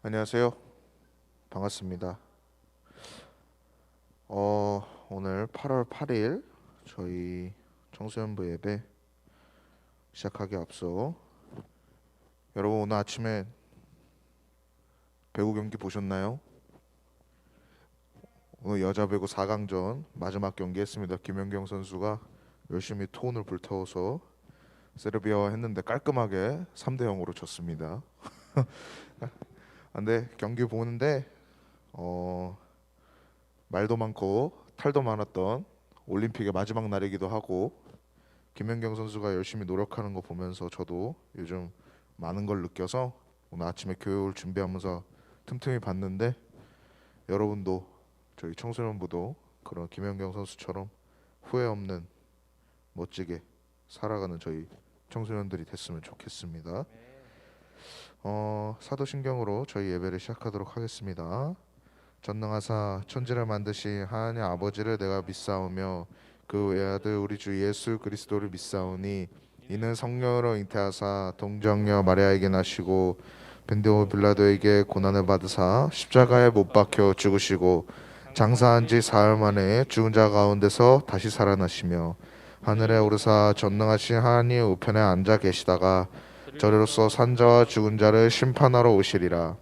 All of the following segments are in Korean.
안녕하세요. 반갑습니다. 오늘 8월 8일 저희 청소년부 예배 시작하기 앞서 여러분 오늘 아침에 배구 경기 보셨나요? 오늘 여자 배구 4강전 마지막 경기 했습니다. 김연경 선수가 열심히 톤을 불태워서 세르비아와 했는데 깔끔하게 3대 0으로 졌습니다. 근데 경기 보는데 말도 많고 탈도 많았던 올림픽의 마지막 날이기도 하고 김연경 선수가 열심히 노력하는 거 보면서 저도 요즘 많은 걸 느껴서 오늘 아침에 교육을 준비하면서 틈틈이 봤는데 여러분도 저희 청소년부도 그런 김연경 선수처럼 후회 없는 멋지게 살아가는 저희 청소년들이 됐으면 좋겠습니다. 사도신경으로 저희 예배를 시작하도록 하겠습니다. 전능하사 천지를 만드신 하나님 아버지를 내가 믿사오며 그 외아들 우리 주 예수 그리스도를 믿사오니 이는 성령으로 잉태하사 동정녀 마리아에게 나시고 벤디오 빌라도에게 고난을 받으사 십자가에 못 박혀 죽으시고 장사한 지 사흘 만에 죽은 자 가운데서 다시 살아나시며 하늘에 오르사 전능하신 하나님 우편에 앉아 계시다가 저리로서 산자와 죽은 자를 심판하러 오시리라.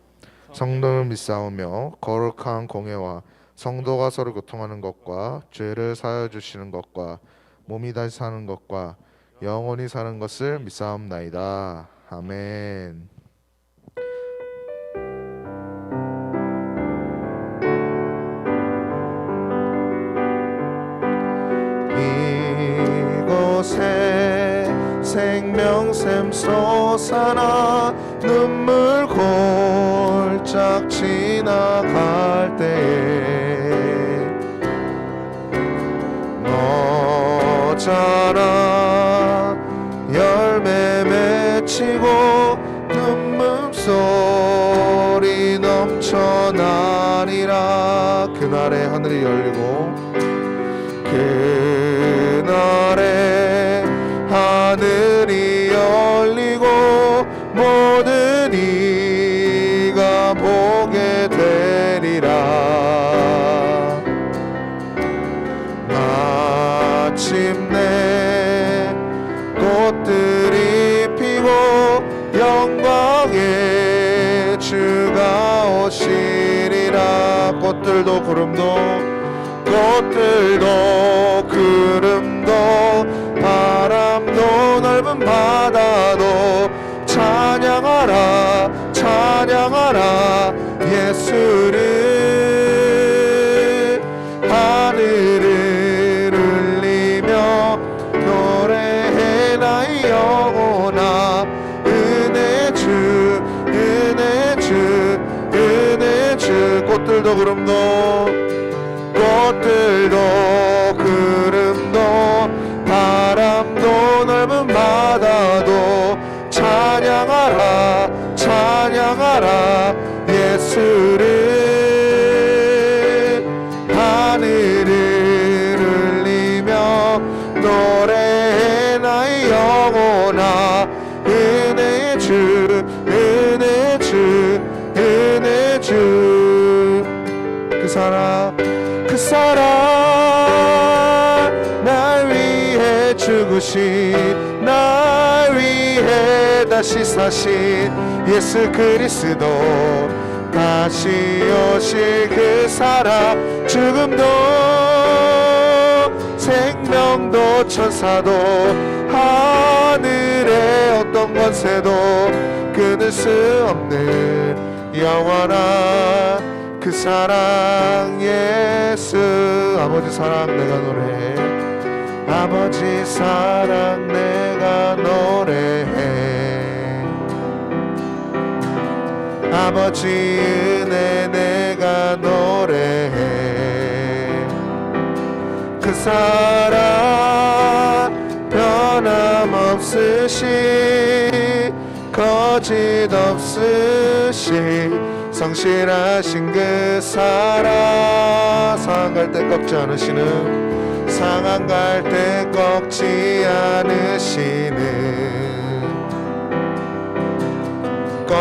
성도를 믿사오며 거룩한 공회와 성도가 서로 교통하는 것과 죄를 사하여 주시는 것과 몸이 다시 사는 것과 영원히 사는 것을 믿사옵나이다. 아멘. 이곳에 생명샘 솟아나 눈물 골짝 지나갈 때에 너잖아 열매 맺히고 눈물 소리 넘쳐나리라. 그날에 하늘이 열리고 그날에 하늘이 열리고 모든 이가 보게 되리라. 마침내 꽃들이 피고 영광의 주가 오시리라. 꽃들도 구름도 바람도 넓은 바다도 찬양하라 찬양하라 예수를. 하늘을 울리며 노래해 나의 영혼아 은혜 주 은혜 주 은혜 주. 꽃들도 구름도 바람도 넓은 바다도 찬양하라 찬양하라 예수를. 하늘을 울리며 노래해 나의 영혼아 은혜 주 은혜 주 은혜 주. 그 사랑 날 위해 죽으신 날 위해 다시 사신 예수 그리스도 다시 오실 그 사랑. 죽음도 생명도 천사도 하늘의 어떤 권세도 끊을 수 없는 영원한 그 사랑 예수. 아버지 사랑 내가 노래해 아버지 사랑 내가 노래해 아버지 은혜 내가 노래해. 그 사랑 변함없으시 거짓 없으시 성실하신 그 사랑. 상한 갈 때 꺾지 않으시는 상한 갈 때 꺾지 않으시는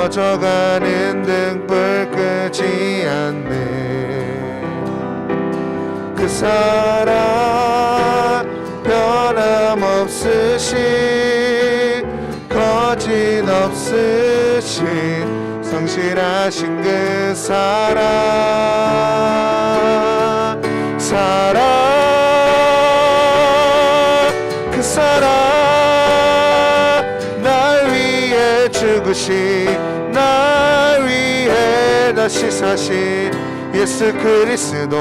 꺼져가는 등불 끄지 않는 그 사랑 변함없으신 거짓 없으신 성실하신 그 사랑 그 사랑 날 위해 죽으신 날 위해 다시 사신 예수 그리스도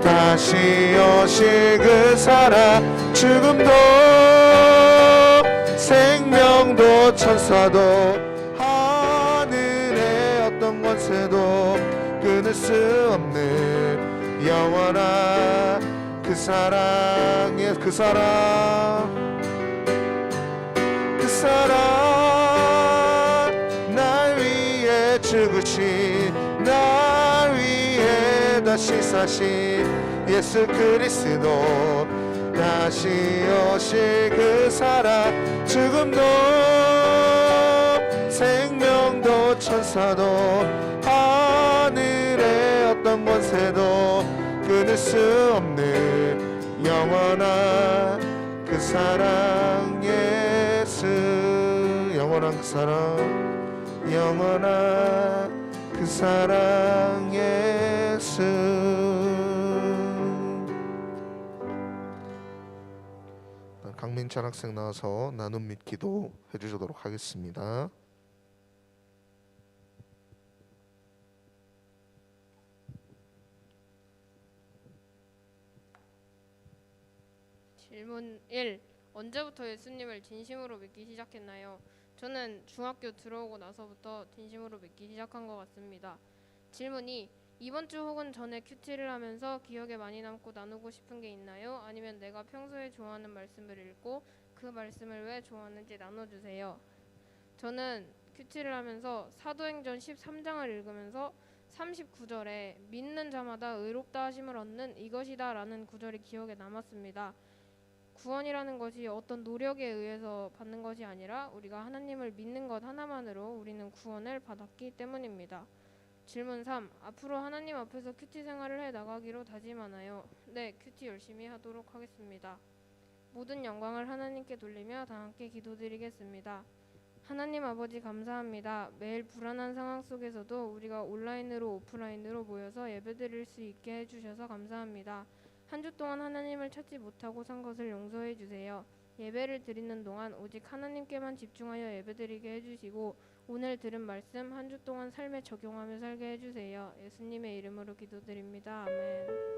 다시 오실 그 사랑 죽음도 생명도 천사도 하늘의 어떤 권세도 끊을 수 없는 영원한 그 사랑의 그 사랑 날 위해 죽으신 날 위해 다시 사신 예수 그리스도 다시 오실 그 사랑 죽음도 생명도 천사도 하늘의 어떤 권세도 끊을 수 없는 영원한 그 사랑 예수 영원한 그 사랑 영원한 그 사랑 예수 강민찬 학생 나와서 나눔 및 기도 해주도록 하겠습니다. 질문 1. 언제부터 예수님을 진심으로 믿기 시작했나요? 저는 중학교 들어오고 나서부터 진심으로 믿기 시작한 것 같습니다. 질문 2. 이번 주 혹은 전에 큐티를 하면서 기억에 많이 남고 나누고 싶은 게 있나요? 아니면 내가 평소에 좋아하는 말씀을 읽고 그 말씀을 왜 좋아하는지 나눠주세요. 저는 큐티를 하면서 사도행전 13장을 읽으면서 39절에 믿는 자마다 의롭다 하심을 얻는 이것이다 라는 구절이 기억에 남았습니다. 구원이라는 것이 어떤 노력에 의해서 받는 것이 아니라 우리가 하나님을 믿는 것 하나만으로 우리는 구원을 받았기 때문입니다. 질문 3. 앞으로 하나님 앞에서 큐티 생활을 해 나가기로 다짐하나요? 네, 큐티 열심히 하도록 하겠습니다. 모든 영광을 하나님께 돌리며 다 함께 기도드리겠습니다. 하나님 아버지 감사합니다. 매일 불안한 상황 속에서도 우리가 온라인으로 오프라인으로 모여서 예배드릴 수 있게 해주셔서 감사합니다. 한 주 동안 하나님을 찾지 못하고 산 것을 용서해 주세요. 예배를 드리는 동안 오직 하나님께만 집중하여 예배드리게 해주시고 오늘 들은 말씀 한 주 동안 삶에 적용하며 살게 해주세요. 예수님의 이름으로 기도드립니다. 아멘.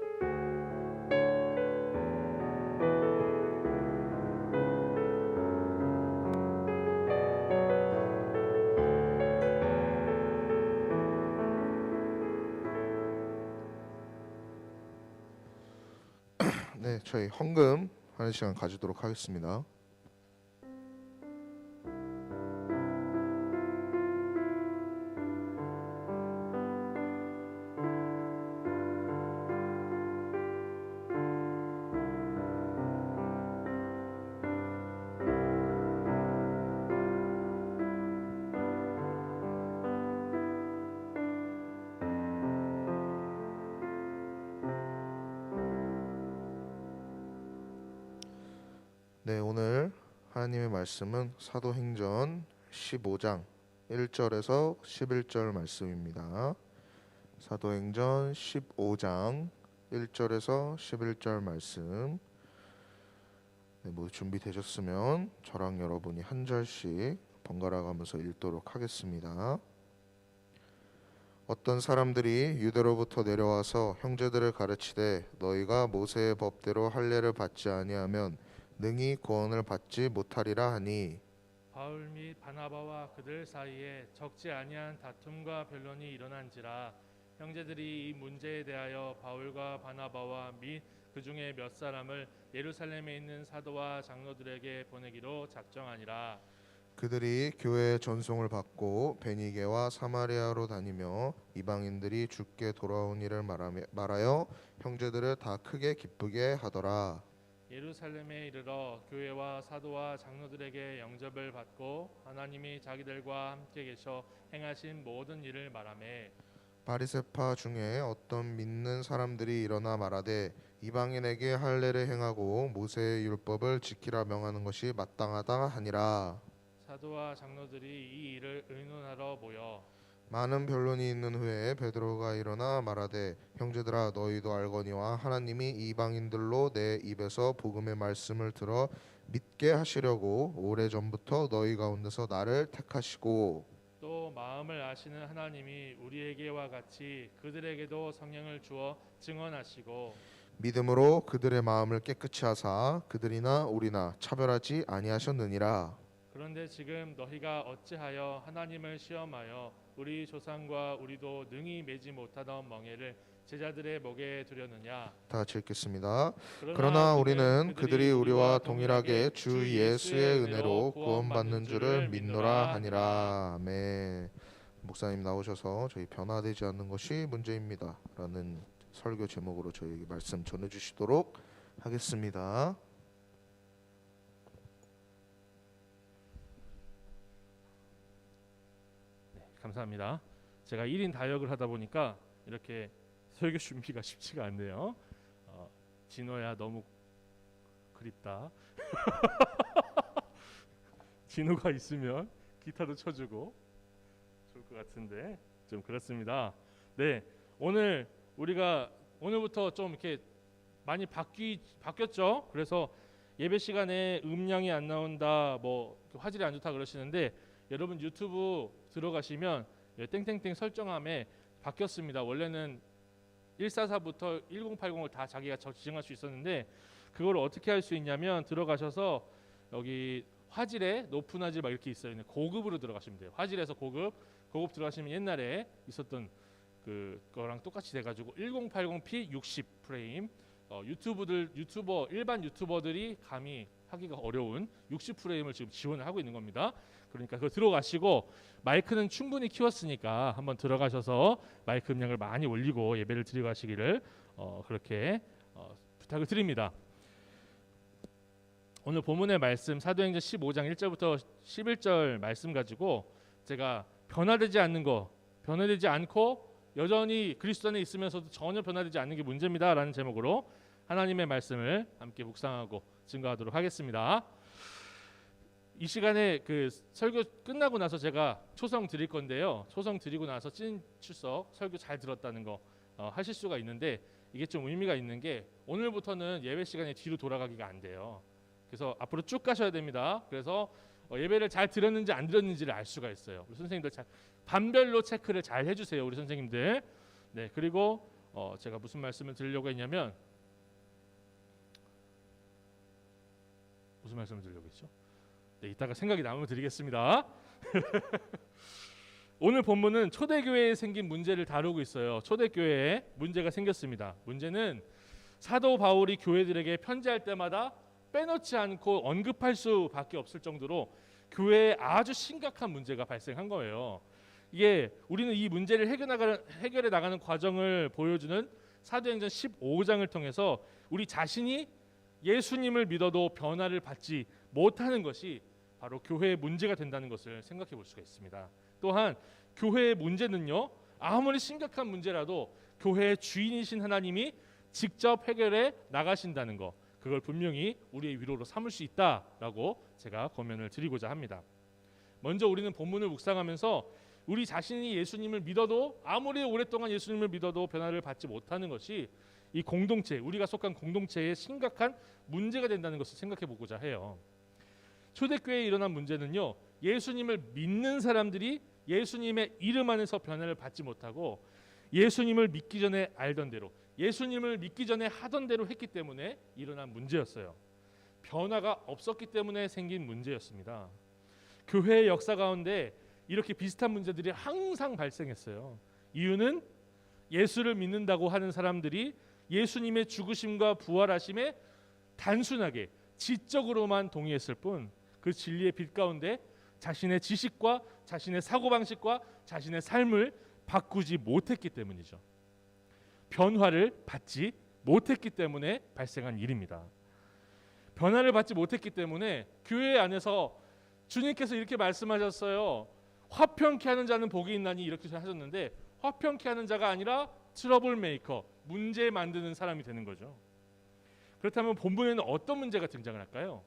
네, 저희 헌금 하는 시간 가지도록 하겠습니다. 네, 오늘 하나님의 말씀은 사도행전 15장 1절에서 11절 말씀입니다. 사도행전 15장 1절에서 11절 말씀. 네, 모두 준비되셨으면 저랑 여러분이 한 절씩 번갈아 가면서 읽도록 하겠습니다. 어떤 사람들이 유대로부터 내려와서 형제들을 가르치되 너희가 모세의 법대로 할례를 받지 아니하면 능히 구원을 받지 못하리라 하니 바울 및 바나바와 그들 사이에 적지 아니한 다툼과 변론이 일어난지라 형제들이 이 문제에 대하여 바울과 바나바와 및 그 중에 몇 사람을 예루살렘에 있는 사도와 장로들에게 보내기로 작정하니라. 그들이 교회의 전송을 받고 베니게와 사마리아로 다니며 이방인들이 주께 돌아온 일을 말하여 형제들을 다 크게 기쁘게 하더라. 예루살렘에 이르러 교회와 사도와 장로들에게 영접을 받고 하나님이 자기들과 함께 계셔 행하신 모든 일을 말하매 바리새파 중에 어떤 믿는 사람들이 일어나 말하되 이방인에게 할례를 행하고 모세의 율법을 지키라 명하는 것이 마땅하다 하니라. 사도와 장로들이 이 일을 의논하러 모여 많은 변론이 있는 후에 베드로가 일어나 말하되 형제들아 너희도 알거니와 하나님이 이방인들로 내 입에서 복음의 말씀을 들어 믿게 하시려고 오래전부터 너희 가운데서 나를 택하시고 또 마음을 아시는 하나님이 우리에게와 같이 그들에게도 성령을 주어 증언하시고 믿음으로 그들의 마음을 깨끗이 하사 그들이나 우리나 차별하지 아니하셨느니라. 그런데 지금 너희가 어찌하여 하나님을 시험하여 우리 조상과 우리도 능히 매지 못하던 멍에를 제자들의 목에 두려느냐. 다 같이 읽겠습니다. 그러나 우리는 그들이 우리와 동일하게 주 예수의 은혜로 구원받는 줄을 믿노라 하니라. 아멘. 목사님 나오셔서 저희 변화되지 않는 것이 문제입니다 라는 설교 제목으로 저희에게 말씀 전해주시도록 하겠습니다. 감사합니다. 제가 1인 다역을 하다 보니까 이렇게 설교 준비가 쉽지가 않네요. 진호야 너무 그립다. 진호가 있으면 기타도 쳐주고 좋을 것 같은데 좀 그렇습니다. 네, 오늘 우리가 오늘부터 좀 이렇게 많이 바뀌었죠. 그래서 예배 시간에 음량이 안 나온다, 뭐 화질이 안 좋다 그러시는데 여러분 유튜브 들어가시면 땡땡땡 설정함에 바뀌었습니다. 원래는 144부터 1080을 다 자기가 지정할 수 있었는데 그걸 어떻게 할 수 있냐면 들어가셔서 여기 화질에 높은 화질 막 이렇게 있어요. 고급으로 들어가시면 돼요. 화질에서 고급 들어가시면 옛날에 있었던 그거랑 똑같이 돼가지고 1080p 60 프레임 유튜버 일반 유튜버들이 감히 하기가 어려운 60 프레임을 지금 지원을 하고 있는 겁니다. 그러니까 그거 들어가시고 마이크는 충분히 키웠으니까 한번 들어가셔서 마이크 음량을 많이 올리고 예배를 드리고 하시기를 그렇게 부탁을 드립니다. 오늘 본문의 말씀 사도행전 15장 1절부터 11절 말씀 가지고 제가 변화되지 않고 여전히 그리스도 안에 있으면서도 전혀 변화되지 않는 게 문제입니다라는 제목으로 하나님의 말씀을 함께 묵상하고 증거하도록 하겠습니다. 이 시간에 그 설교 끝나고 나서 제가 초성 드릴 건데요. 초성 드리고 나서 찐 출석 설교 잘 들었다는 거 하실 수가 있는데 이게 좀 의미가 있는 게 오늘부터는 예배 시간에 뒤로 돌아가기가 안 돼요. 그래서 앞으로 쭉 가셔야 됩니다. 그래서 예배를 잘 들었는지 안 들었는지를 알 수가 있어요. 우리 선생님들 잘 반별로 체크를 잘 해주세요. 우리 선생님들. 네, 그리고 제가 무슨 말씀을 드리려고 했냐면 무슨 말씀을 드리려고 했죠? 네, 이따가 생각이 나면 드리겠습니다. 오늘 본문은 초대교회에 생긴 문제를 다루고 있어요. 초대교회에 문제가 생겼습니다. 문제는 사도 바울이 교회들에게 편지할 때마다 빼놓지 않고 언급할 수밖에 없을 정도로 교회에 아주 심각한 문제가 발생한 거예요. 이게 우리는 이 문제를 해결해 나가는 과정을 보여주는 사도행전 15장을 통해서 우리 자신이 예수님을 믿어도 변화를 받지 못하는 것이 바로 교회의 문제가 된다는 것을 생각해 볼 수가 있습니다. 또한 교회의 문제는요, 아무리 심각한 문제라도 교회의 주인이신 하나님이 직접 해결해 나가신다는 것, 그걸 분명히 우리의 위로로 삼을 수 있다라고 제가 권면을 드리고자 합니다. 먼저 우리는 본문을 묵상하면서 우리 자신이 예수님을 믿어도 아무리 오랫동안 예수님을 믿어도 변화를 받지 못하는 것이 이 공동체, 우리가 속한 공동체의 심각한 문제가 된다는 것을 생각해 보고자 해요. 초대교회에 일어난 문제는요, 예수님을 믿는 사람들이 예수님의 이름 안에서 변화를 받지 못하고 예수님을 믿기 전에 알던 대로, 예수님을 믿기 전에 하던 대로 했기 때문에 일어난 문제였어요. 변화가 없었기 때문에 생긴 문제였습니다. 교회의 역사 가운데 이렇게 비슷한 문제들이 항상 발생했어요. 이유는 예수를 믿는다고 하는 사람들이 예수님의 죽으심과 부활하심에 단순하게 지적으로만 동의했을 뿐 그 진리의 빛 가운데 자신의 지식과 자신의 사고방식과 자신의 삶을 바꾸지 못했기 때문이죠. 변화를 받지 못했기 때문에 발생한 일입니다. 변화를 받지 못했기 때문에 교회 안에서 주님께서 이렇게 말씀하셨어요. 화평케 하는 자는 복이 있나니 이렇게 하셨는데 화평케 하는 자가 아니라 트러블 메이커, 문제 만드는 사람이 되는 거죠. 그렇다면 본문에는 어떤 문제가 등장을 할까요?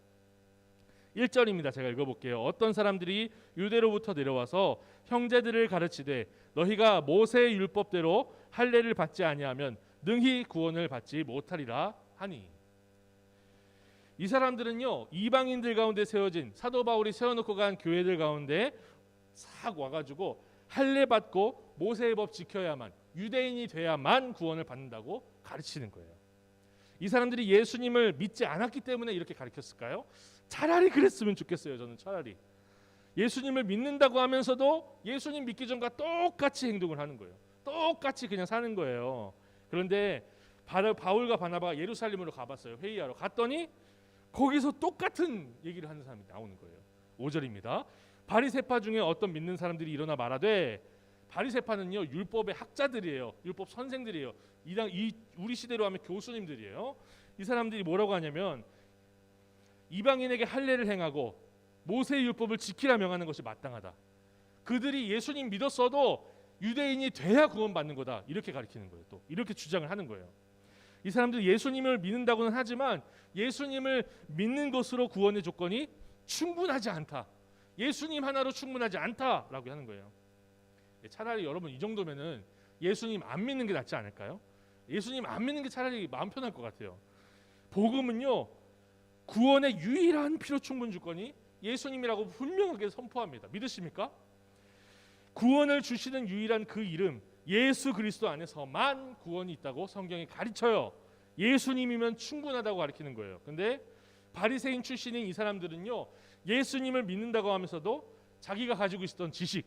1절입니다. 제가 읽어볼게요. 어떤 사람들이 유대로부터 내려와서 형제들을 가르치되 너희가 모세의 율법대로 할례를 받지 아니하면 능히 구원을 받지 못하리라 하니. 이 사람들은요, 이방인들 가운데 세워진 사도 바울이 세워놓고 간 교회들 가운데 싹 와가지고 할례 받고 모세의 법 지켜야만, 유대인이 돼야만 구원을 받는다고 가르치는 거예요. 이 사람들이 예수님을 믿지 않았기 때문에 이렇게 가르쳤을까요? 차라리 그랬으면 좋겠어요. 저는 차라리 예수님을 믿는다고 하면서도 예수님 믿기 전과 똑같이 행동을 하는 거예요. 똑같이 그냥 사는 거예요. 그런데 바울과 바나바가 예루살렘으로 가봤어요. 회의하러 갔더니 거기서 똑같은 얘기를 하는 사람이 나오는 거예요. 5절입니다. 바리새파 중에 어떤 믿는 사람들이 일어나 말하되, 바리새파는요 율법의 학자들이에요. 율법 선생들이에요. 우리 시대로 하면 교수님들이에요. 이 사람들이 뭐라고 하냐면 이방인에게 할례를 행하고 모세의 율법을 지키라 명하는 것이 마땅하다. 그들이 예수님 믿었어도 유대인이 돼야 구원받는 거다. 이렇게 가르치는 거예요. 또 이렇게 주장을 하는 거예요. 이 사람들이 예수님을 믿는다고는 하지만 예수님을 믿는 것으로 구원의 조건이 충분하지 않다. 예수님 하나로 충분하지 않다라고 하는 거예요. 차라리 여러분 이 정도면은 예수님 안 믿는 게 낫지 않을까요? 예수님 안 믿는 게 차라리 마음 편할 것 같아요. 복음은요 구원의 유일한 필요 충분 조건이 예수님이라고 분명하게 선포합니다. 믿으십니까? 구원을 주시는 유일한 그 이름 예수 그리스도 안에서만 구원이 있다고 성경이 가르쳐요. 예수님이면 충분하다고 가르치는 거예요. 근데 바리새인 출신인 이 사람들은요 예수님을 믿는다고 하면서도 자기가 가지고 있었던 지식,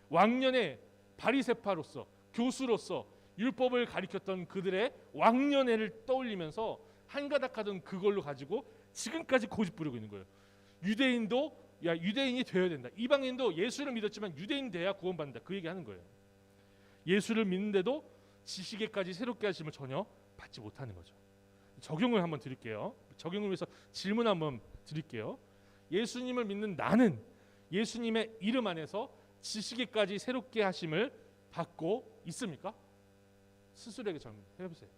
왕년의 바리새파로서 교수로서 율법을 가리켰던 그들의 왕년회를 떠올리면서 한가닥 하던 그걸로 가지고 지금까지 고집 부리고 있는 거예요. 유대인도 유대인이 되어야 된다. 이방인도 예수를 믿었지만 유대인 돼야 구원받는다. 그 얘기하는 거예요. 예수를 믿는데도 지식에까지 새롭게 하심을 전혀 받지 못하는 거죠. 적용을 한번 드릴게요. 적용을 위해서 질문 한번 드릴게요. 예수님을 믿는 나는 예수님의 이름 안에서 지식에까지 새롭게 하심을 받고 있습니까? 스스로에게 질문해 보세요.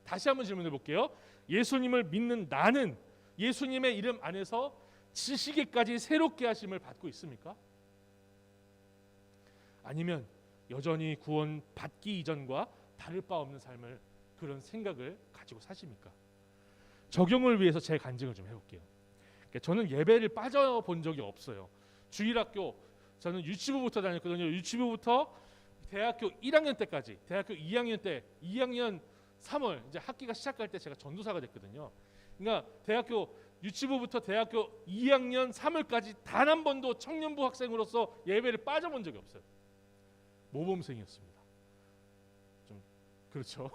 다시 한번 질문해 볼게요. 예수님을 믿는 나는 예수님의 이름 안에서 지식에까지 새롭게 하심을 받고 있습니까? 아니면 여전히 구원 받기 이전과 다를 바 없는 삶을 그런 생각을 가지고 사십니까? 적용을 위해서 제 간증을 좀 해볼게요. 저는 예배를 빠져본 적이 없어요. 주일학교 저는 유치부부터 다녔거든요. 유치부부터 대학교 1학년 때까지, 대학교 2학년 때 2학년 3월 이제 학기가 시작할 때 제가 전도사가 됐거든요. 그러니까 대학교 유치부부터 대학교 2학년 3월까지 단 한 번도 청년부 학생으로서 예배를 빠져본 적이 없어요. 모범생이었습니다. 좀 그렇죠.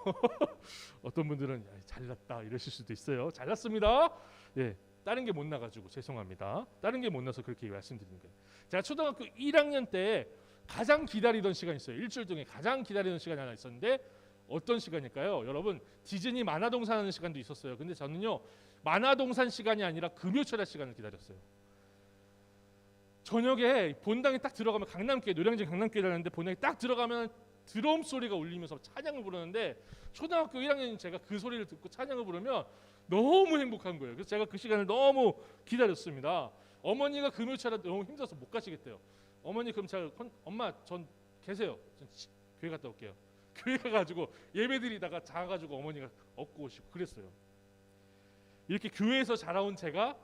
어떤 분들은 잘났다 이러실 수도 있어요. 잘났습니다. 예, 다른 게 못 나가지고 죄송합니다. 다른 게 못 나서 그렇게 말씀드리는 거예요. 제가 초등학교 1학년 때 가장 기다리던 시간이 있어요. 일주일 중에 가장 기다리던 시간이 하나 있었는데 어떤 시간일까요? 여러분 디즈니 만화동산 하는 시간도 있었어요. 근데 저는요 만화동산 시간이 아니라 금요철야 시간을 기다렸어요. 저녁에 본당에 딱 들어가면 강남교회 노량진 강남교회라는데 본당에 딱 들어가면 드럼 소리가 울리면서 찬양을 부르는데 초등학교 1학년 제가 그 소리를 듣고 찬양을 부르면 너무 행복한 거예요. 그래서 제가 그 시간을 너무 기다렸습니다. 어머니가 금요철야 너무 힘들어서 못 가시겠대요. 어머니 그럼 제가 엄마 전 계세요. 전 교회 갔다 올게요. 교회 가가지고 예배드리다가 자가지고 어머니가 업고 오시고 그랬어요. 이렇게 교회에서 자라온 제가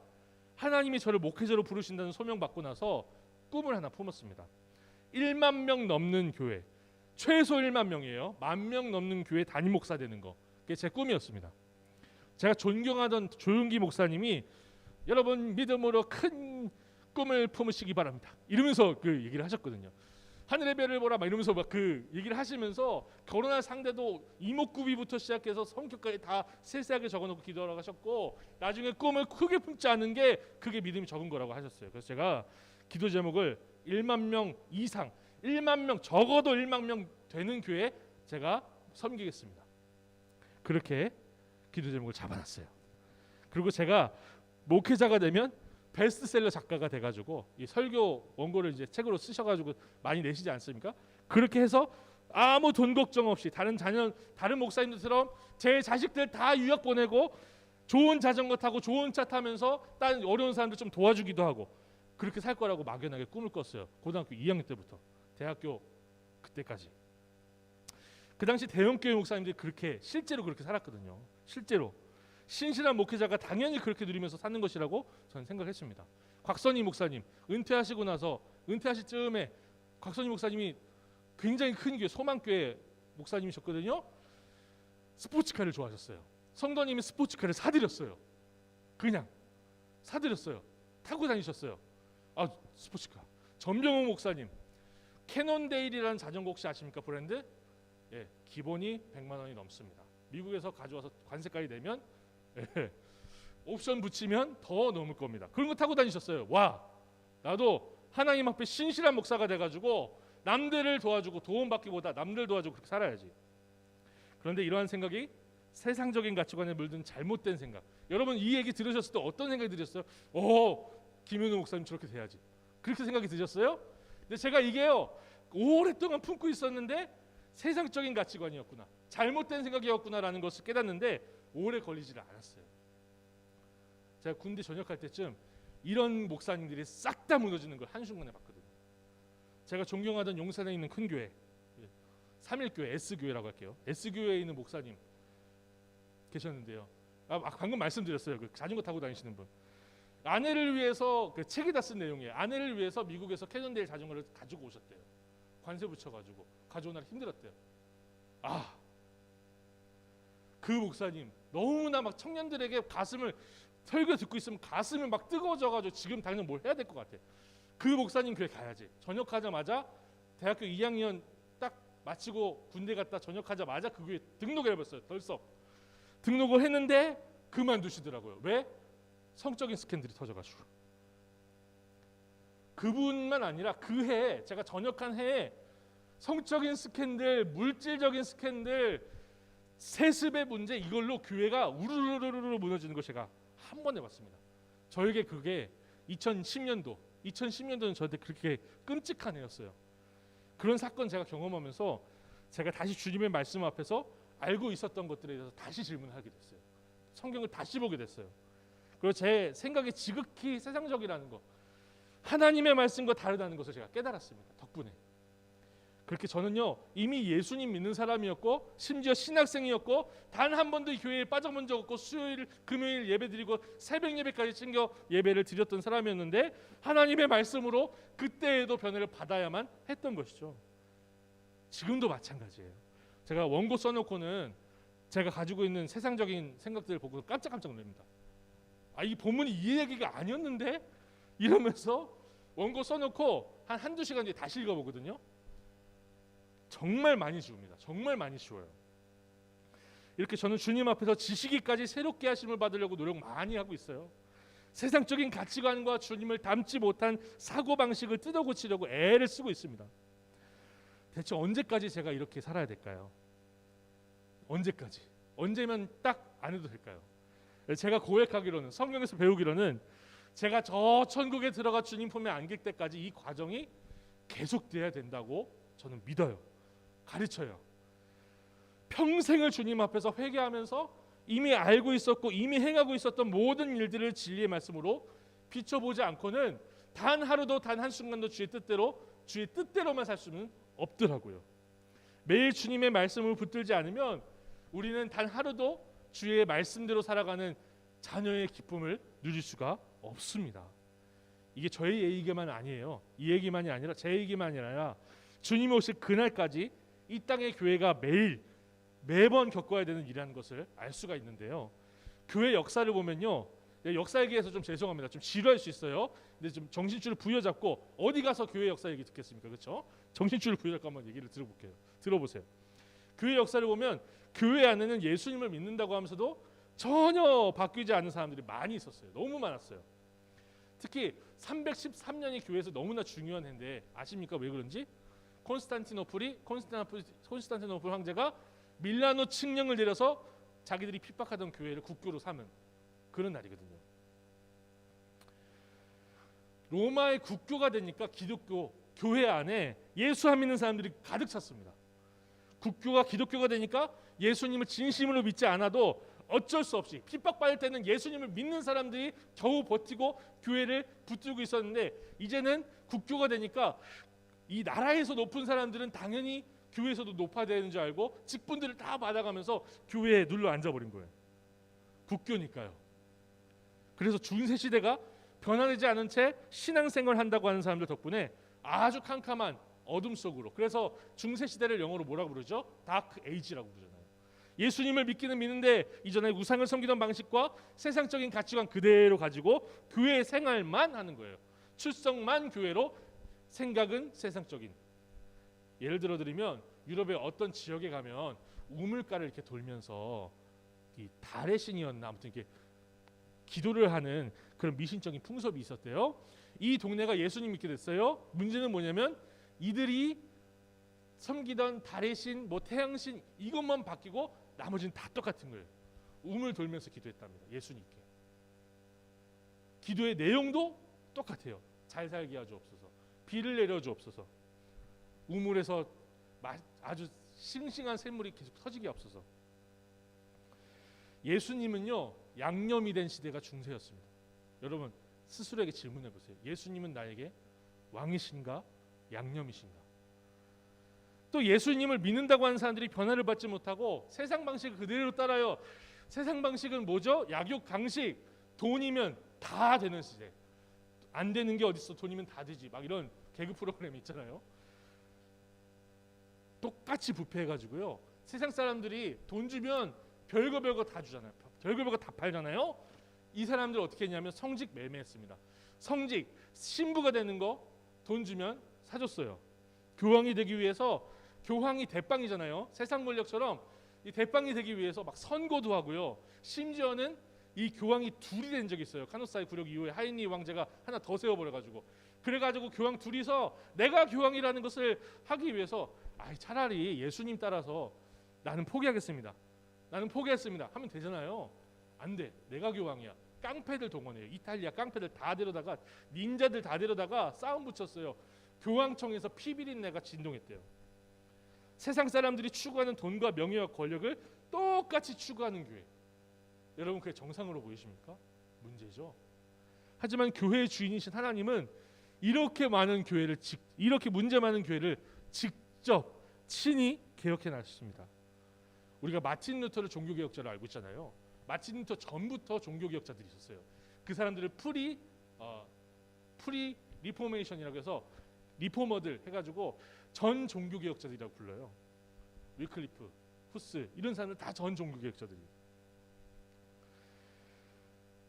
하나님이 저를 목회자로 부르신다는 소명 받고 나서 꿈을 하나 품었습니다. 1만 명 넘는 교회, 최소 1만 명이에요. 10,000명 넘는 교회 담임 목사 되는 거. 그게 제 꿈이었습니다. 제가 존경하던 조용기 목사님이 여러분 믿음으로 큰 꿈을 품으시기 바랍니다. 이러면서 그 얘기를 하셨거든요. 하늘의 별을 보라 막 이러면서 막 그 얘기를 하시면서 결혼할 상대도 이목구비부터 시작해서 성격까지 다 세세하게 적어놓고 기도하라고 하셨고 나중에 꿈을 크게 품지 않은 게 그게 믿음이 적은 거라고 하셨어요. 그래서 제가 기도 제목을 1만 명 이상 1만 명 적어도 1만 명 되는 교회 제가 섬기겠습니다. 그렇게 기도 제목을 잡아놨어요. 그리고 제가 목회자가 되면 베스트셀러 작가가 돼가지고 이 설교 원고를 이제 책으로 쓰셔가지고 많이 내시지 않습니까? 그렇게 해서 아무 돈 걱정 없이 다른 목사님들처럼 제 자식들 다 유학 보내고 좋은 자전거 타고 좋은 차 타면서 다른 어려운 사람들 좀 도와주기도 하고 그렇게 살 거라고 막연하게 꿈을 꿨어요. 고등학교 2학년 때부터 대학교 그때까지. 그 당시 대형교회 목사님들이 실제로 그렇게 살았거든요. 실제로 신실한 목회자가 당연히 그렇게 누리면서 사는 것이라고 저는 생각했습니다. 곽선희 목사님 은퇴하시고 나서 은퇴하실 즈음에 곽선희 목사님이 굉장히 큰 교회 소망교회 목사님이셨거든요. 스포츠카를 좋아하셨어요. 성도님이 스포츠카를 사드렸어요. 그냥 사드렸어요. 타고 다니셨어요. 아, 스포츠카. 전병호 목사님 캐논데일이라는 자전거 혹시 아십니까? 브랜드? 예, 기본이 100만 원이 넘습니다. 미국에서 가져와서 관세까지 내면 옵션 붙이면 더 넘을 겁니다. 그런 거 타고 다니셨어요. 와, 나도 하나님 앞에 신실한 목사가 돼가지고 남들을 도와주고 도움받기보다 남들 도와주고 그렇게 살아야지. 그런데 이러한 생각이 세상적인 가치관에 물든 잘못된 생각. 여러분 이 얘기 들으셨을 때 어떤 생각이 드셨어요? 김윤호 목사님 저렇게 돼야지. 그렇게 생각이 드셨어요? 근데 제가 이게요 오랫동안 품고 있었는데 세상적인 가치관이었구나, 잘못된 생각이었구나라는 것을 깨닫는데 오래 걸리지를 않았어요. 제가 군대 전역할 때쯤 이런 목사님들이 싹 다 무너지는 걸 한순간에 봤거든요. 제가 존경하던 용산에 있는 큰 교회 3일교회 S교회라고 할게요. S교회에 있는 목사님 계셨는데요. 방금 말씀드렸어요. 그 자전거 타고 다니시는 분. 아내를 위해서 그 책에다 쓴 내용이에요. 아내를 위해서 미국에서 캐논데일 자전거를 가지고 오셨대요. 관세 붙여가지고 가져오느라 힘들었대요. 그 목사님 너무나 막 청년들에게 가슴을 설교 듣고 있으면 가슴이 막 뜨거워져가지고 지금 당장 뭘 해야 될 것 같아. 그 목사님 교회 가야지. 전역하자마자 대학교 2학년 딱 마치고 군대 갔다 전역하자마자 그 교회 등록해버렸어요. 덜썩 등록을 했는데 그만두시더라고요. 왜? 성적인 스캔들이 터져가지고. 그분만 아니라 그 해에 제가 전역한 해에 성적인 스캔들, 물질적인 스캔들, 세습의 문제 이걸로 교회가 우르르르르 무너지는 걸 제가 한 번 해봤습니다. 저에게 그게 2010년도는 저한테 그렇게 끔찍한 해였어요. 그런 사건 제가 경험하면서 제가 다시 주님의 말씀 앞에서 알고 있었던 것들에 대해서 다시 질문을 하게 됐어요. 성경을 다시 보게 됐어요. 그리고 제 생각이 지극히 세상적이라는 거, 하나님의 말씀과 다르다는 것을 제가 깨달았습니다. 덕분에. 그렇게 저는요 이미 예수님 믿는 사람이었고 심지어 신학생이었고 단 한 번도 교회에 빠져본 적 없고 수요일 금요일 예배 드리고 새벽 예배까지 챙겨 예배를 드렸던 사람이었는데 하나님의 말씀으로 그때에도 변화를 받아야만 했던 것이죠. 지금도 마찬가지예요. 제가 원고 써놓고는 제가 가지고 있는 세상적인 생각들을 보고 깜짝깜짝 놀랍니다. 이 본문이 이 얘기가 아니었는데? 이러면서 원고 써놓고 한두 시간 뒤에 다시 읽어보거든요. 정말 많이 지웁니다. 정말 많이 지워요. 이렇게 저는 주님 앞에서 지식이까지 새롭게 하심을 받으려고 노력 많이 하고 있어요. 세상적인 가치관과 주님을 닮지 못한 사고방식을 뜯어고치려고 애를 쓰고 있습니다. 대체 언제까지 제가 이렇게 살아야 될까요? 언제까지? 언제면 딱 안 해도 될까요? 제가 고백하기로는, 성경에서 배우기로는 제가 저 천국에 들어가 주님 품에 안길 때까지 이 과정이 계속돼야 된다고 저는 믿어요. 가르쳐요. 평생을 주님 앞에서 회개하면서 이미 알고 있었고 이미 행하고 있었던 모든 일들을 진리의 말씀으로 비춰보지 않고는 단 하루도 단 한순간도 주의 뜻대로만 살 수는 없더라고요. 매일 주님의 말씀을 붙들지 않으면 우리는 단 하루도 주의 말씀대로 살아가는 자녀의 기쁨을 누릴 수가 없습니다. 이게 저의 얘기만 아니에요. 이 얘기만이 아니라 제 얘기만이 아니라 주님이 오실 그날까지 이 땅의 교회가 매번 겪어야 되는 일이라는 것을 알 수가 있는데요. 교회 역사를 보면요, 역사 얘기해서 좀 죄송합니다. 좀 지루할 수 있어요. 근데 좀 정신줄을 부여잡고 어디 가서 교회 역사 얘기 듣겠습니까? 그렇죠? 정신줄을 부여잡고 한번 얘기를 들어보세요. 교회 역사를 보면 교회 안에는 예수님을 믿는다고 하면서도 전혀 바뀌지 않는 사람들이 많이 있었어요. 너무 많았어요. 특히 313년이 교회에서 너무나 중요한 해인데 아십니까? 왜 그런지? 콘스탄티노플 황제가 밀라노 칙령을 내려서 자기들이 핍박하던 교회를 국교로 삼은 그런 날이거든요. 로마의 국교가 되니까 기독교 교회 안에 예수 안 믿는 사람들이 가득 찼습니다. 국교가 기독교가 되니까 예수님을 진심으로 믿지 않아도 어쩔 수 없이 핍박받을 때는 예수님을 믿는 사람들이 겨우 버티고 교회를 붙들고 있었는데, 이제는 국교가 되니까 이 나라에서 높은 사람들은 당연히 교회에서도 높아야 되는 줄 알고 직분들을 다 받아가면서 교회에 눌러 앉아버린 거예요. 국교니까요. 그래서 중세 시대가 변화되지 않은 채 신앙생활 한다고 하는 사람들 덕분에 아주 캄캄한 어둠 속으로, 그래서 중세 시대를 영어로 뭐라고 부르죠? 다크 에이지라고 부르잖아요. 예수님을 믿기는 믿는데 이전에 우상을 섬기던 방식과 세상적인 가치관 그대로 가지고 교회 생활만 하는 거예요. 출석만 교회로, 생각은 세상적인. 예를 들어 드리면 유럽의 어떤 지역에 가면 우물가를 이렇게 돌면서 이 달의 신이었나 아무튼 이렇게 기도를 하는 그런 미신적인 풍습이 있었대요. 이 동네가 예수님 믿게 됐어요. 문제는 뭐냐면 이들이 섬기던 달의 신, 뭐 태양 신 이것만 바뀌고 나머지는 다 똑같은 거예요. 우물 돌면서 기도했답니다. 예수님께. 기도의 내용도 똑같아요. 잘 살게 하주옵소서. 비를 내려 주옵소서. 우물에서 아주 싱싱한 샘물이 계속 터지게 없어서. 예수님은요 양념이 된 시대가 중세였습니다. 여러분 스스로에게 질문해 보세요. 예수님은 나에게 왕이신가 양념이신가? 또 예수님을 믿는다고 하는 사람들이 변화를 받지 못하고 세상 방식을 그대로 따라요. 세상 방식은 뭐죠? 약육 강식. 돈이면 다 되는 시대. 안 되는 게 어딨어? 돈이면 다 되지. 막 이런 개그 프로그램이 있잖아요. 똑같이 부패해가지고요. 세상 사람들이 돈 주면 별거 다 주잖아요. 별거 다 팔잖아요. 이 사람들 어떻게 했냐면 성직 매매했습니다. 성직 신부가 되는 거 돈 주면 사줬어요. 교황이 되기 위해서, 교황이 대빵이잖아요. 세상 권력처럼 이 대빵이 되기 위해서 막 선고도 하고요. 심지어는 이 교황이 둘이 된 적이 있어요. 카노사의 굴욕 이후에 하이니 왕제가 하나 더 세워버려가지고, 그래가지고 교황 둘이서 내가 교황이라는 것을 하기 위해서 차라리 예수님 따라서 나는 포기하겠습니다. 나는 포기했습니다. 하면 되잖아요. 안 돼. 내가 교황이야. 깡패들 동원해요. 이탈리아 깡패들 다 데려다가, 닌자들 다 데려다가 싸움 붙였어요. 교황청에서 피비린내가 진동했대요. 세상 사람들이 추구하는 돈과 명예와 권력을 똑같이 추구하는 교회. 여러분 그게 정상으로 보이십니까? 문제죠. 하지만 교회의 주인이신 하나님은 이렇게 많은 교회를 이렇게 문제 많은 교회를 직접 친히 개혁해 나셨습니다. 우리가 마틴 루터를 종교개혁자로 알고 있잖아요. 마틴 루터 전부터 종교개혁자들이 있었어요. 그 사람들을 프리 리포메이션이라고 해서 리포머들 해가지고 전 종교개혁자들이라고 불러요. 위클리프, 후스 이런 사람들 다 전 종교개혁자들이에요.